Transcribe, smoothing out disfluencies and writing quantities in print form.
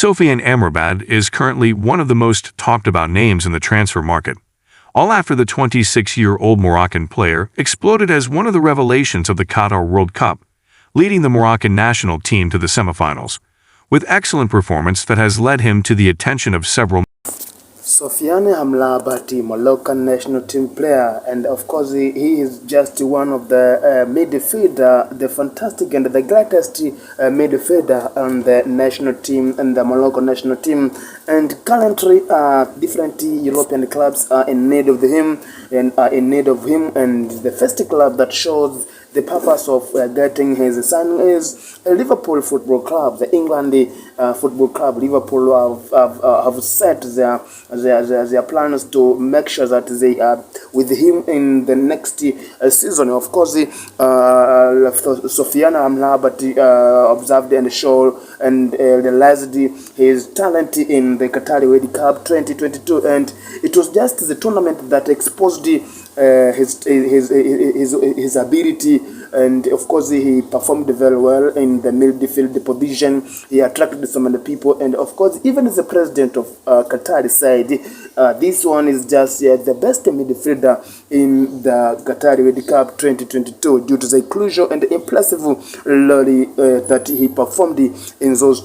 Sofyan Amrabat is currently one of the most talked about names in the transfer market, all after the 26-year-old Moroccan player exploded as one of the revelations of the Qatar World Cup, leading the Moroccan national team to the semifinals, with excellent performance that has led him to the attention of several. Sofyan Amrabat, Moroccan national team player, and of course he is just one of the midfielder, the fantastic and the greatest midfielder on the national team and the Moroccan national team. And currently, different European clubs are in need of him, and the first club that shows the purpose of getting his signing is Liverpool Football Club. The England football club Liverpool have set their plans to make sure that they are with him in the next season. Of course, Sofyan Amrabat observed and showed and realized his talent in the Qatar World Cup 2022, and it was just the tournament that exposed his ability, and of course he performed very well in the midfield position. He attracted so many people, and of course even the president of Qatar said this one is just the best midfielder in the Qatar World Cup 2022 due to the inclusion and the impressive role that he performed in those